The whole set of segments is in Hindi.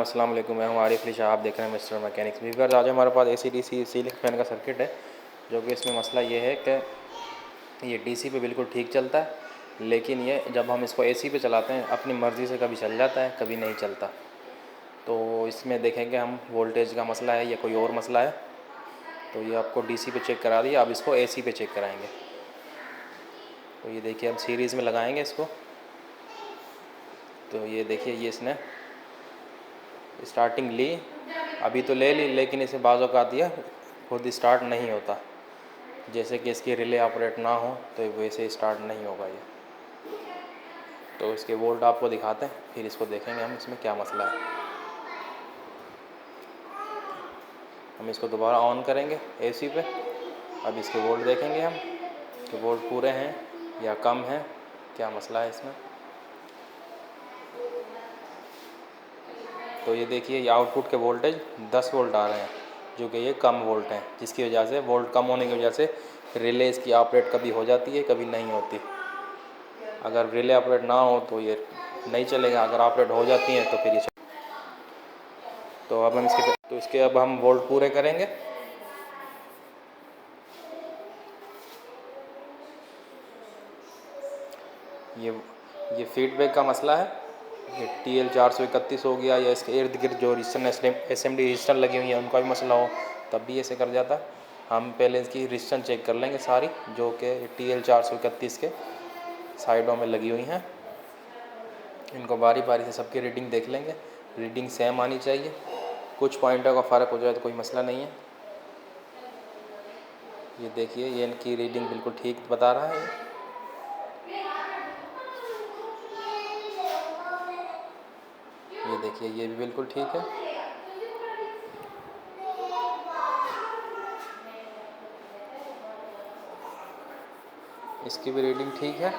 अस्सलाम वालेकुम। मैं हूं आरिफ अली शाह, आप देख रहे हैं मिस्टर मैकेनिक्स। व्यूअर्स, आज हमारे पास एसी डीसी सीलिंग फैन का सर्किट है, जो कि इसमें मसला ये है कि ये डीसी पे बिल्कुल ठीक चलता है, लेकिन ये जब हम इसको एसी पे चलाते हैं अपनी मर्ज़ी से कभी चल जाता है, कभी नहीं चलता। तो इसमें देखेंगे हम वोल्टेज का मसला है या कोई और मसला है। तो ये आपको डीसी पे चेक करा दिया, अब इसको एसी पे चेक कराएँगे। तो ये देखिए, हम सीरीज़ में लगाएँगे इसको। तो ये देखिए, ये इसने स्टार्टिंग ली, अभी तो ले ली, लेकिन इसे बाज़ औक़ात ये खुद स्टार्ट नहीं होता। जैसे कि इसकी रिले ऑपरेट ना हो तो वैसे स्टार्ट नहीं होगा ये। तो इसके वोल्ट आपको दिखाते हैं, फिर इसको देखेंगे हम इसमें क्या मसला है। हम इसको दोबारा ऑन करेंगे एसी पे। अब इसके वोल्ट देखेंगे हम कि वोल्ट पूरे हैं या कम हैं, क्या मसला है इसमें। तो ये देखिए, ये आउटपुट के वोल्टेज 10 वोल्ट आ रहे हैं, जो कि ये कम वोल्ट हैं, जिसकी वजह से वोल्ट कम होने की वजह से रिले इसकी ऑपरेट कभी हो जाती है, कभी नहीं होती। अगर रिले ऑपरेट ना हो तो ये नहीं चलेगा, अगर ऑपरेट हो जाती हैं तो फिर ये तो अब हम इसके अब हम वोल्ट पूरे करेंगे। ये फीडबैक का मसला है। ये TL431 हो गया, या इसके इर्द गिर्द जो रजिस्टर SMD रजिस्टर लगी हुई हैं उनका भी मसला हो, तब भी ऐसे कर जाता है। हम पहले इसकी रजिस्टर चेक कर लेंगे सारी, जो कि TL431 के साइडों में लगी हुई हैं। इनको बारी बारी से सबकी रीडिंग देख लेंगे, रीडिंग सेम आनी चाहिए। कुछ पॉइंटों का फ़र्क हो जाए तो कोई मसला नहीं है। ये देखिए, ये इनकी रीडिंग बिल्कुल ठीक बता रहा है। ये देखिए, ये भी बिल्कुल ठीक है। इसकी भी रीडिंग ठीक है।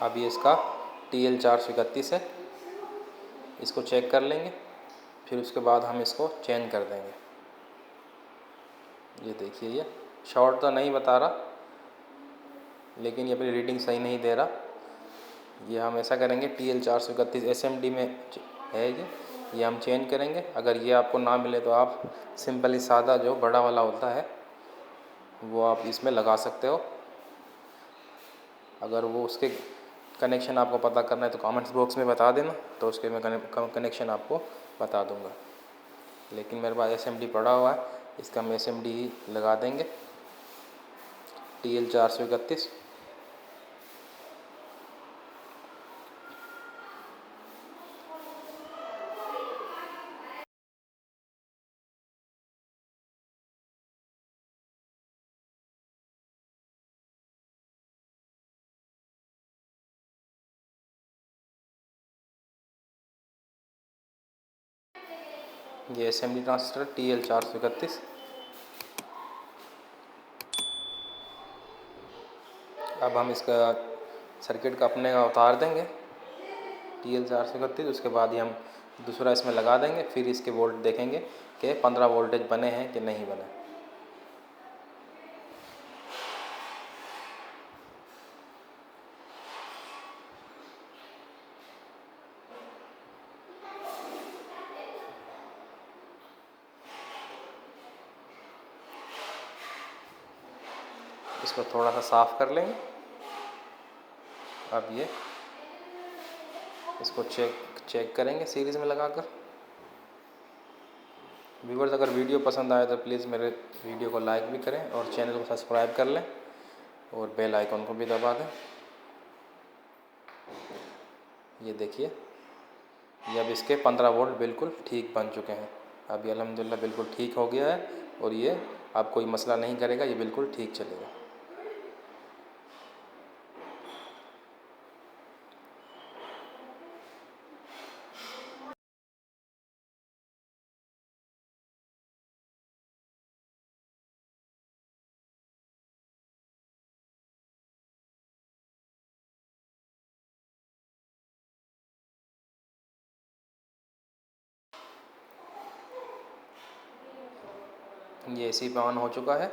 अब ये इसका TL431 है, इसको चेक कर लेंगे, फिर उसके बाद हम इसको चेंज कर देंगे। ये देखिए, ये शॉर्ट तो नहीं बता रहा, लेकिन ये अपनी रीडिंग सही नहीं दे रहा। ये हम ऐसा करेंगे, TL431 SMD में है ये हम चेंज करेंगे। अगर ये आपको ना मिले तो आप सिंपली सादा जो बड़ा वाला होता है वो आप इसमें लगा सकते हो। अगर वो उसके कनेक्शन आपको पता करना है तो कमेंट्स बॉक्स में बता देना, तो उसके मैं कनेक्शन आपको बता दूंगा। लेकिन मेरे पास SMD पड़ा हुआ है, इसका हम SMD ही लगा देंगे, TL431। ये SMD ट्रांजिस्टर TL431। अब हम इसका सर्किट का अपने का उतार देंगे TL431। उसके बाद ही हम दूसरा इसमें लगा देंगे, फिर इसके वोल्ट देखेंगे कि 15 वोल्टेज बने हैं कि नहीं बने। इसको थोड़ा सा साफ़ कर लेंगे। अब ये इसको चेक करेंगे सीरीज़ में लगाकर। व्यूअर्स, अगर वीडियो पसंद आए तो प्लीज़ मेरे वीडियो को लाइक भी करें और चैनल को सब्सक्राइब कर लें और बेल आइकन को भी दबा दें। ये देखिए, ये अब इसके 15 वोल्ट बिल्कुल ठीक बन चुके हैं। अब ये अल्हम्दुलिल्लाह बिल्कुल ठीक हो गया है, और ये अब कोई मसला नहीं करेगा, ये बिल्कुल ठीक चलेगा। ये AC पे ऑन हो चुका है।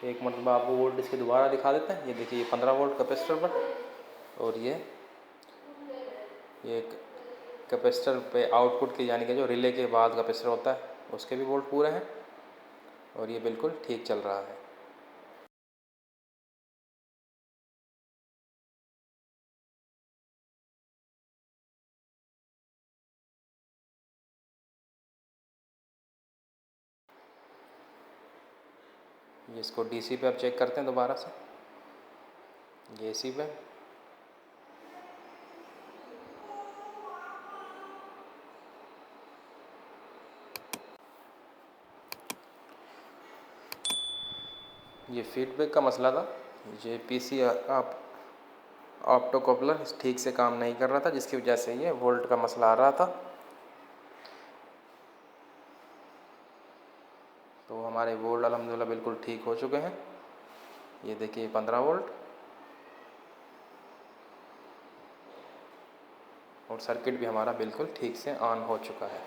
एक मतलब आपको वोल्ट इसके दोबारा दिखा देते हैं। ये देखिए, ये 15 वोल्ट कैपेसिटर पर, और ये कैपेसिटर पे आउटपुट के यानी कि जो रिले के बाद कैपेसिटर होता है उसके भी वोल्ट पूरे हैं, और ये बिल्कुल ठीक चल रहा है। ये इसको डीसी पे अब चेक करते हैं दोबारा से, ये एसी पे। ये फीडबैक का मसला था, ये पीसी आप ऑप्टो कपलर ठीक से काम नहीं कर रहा था, जिसकी वजह से ये वोल्ट का मसला आ रहा था। तो हमारे वोल्ट अल्हम्दुलिल्लाह बिल्कुल ठीक हो चुके हैं। ये देखिए 15 वोल्ट, और सर्किट भी हमारा बिल्कुल ठीक से ऑन हो चुका है।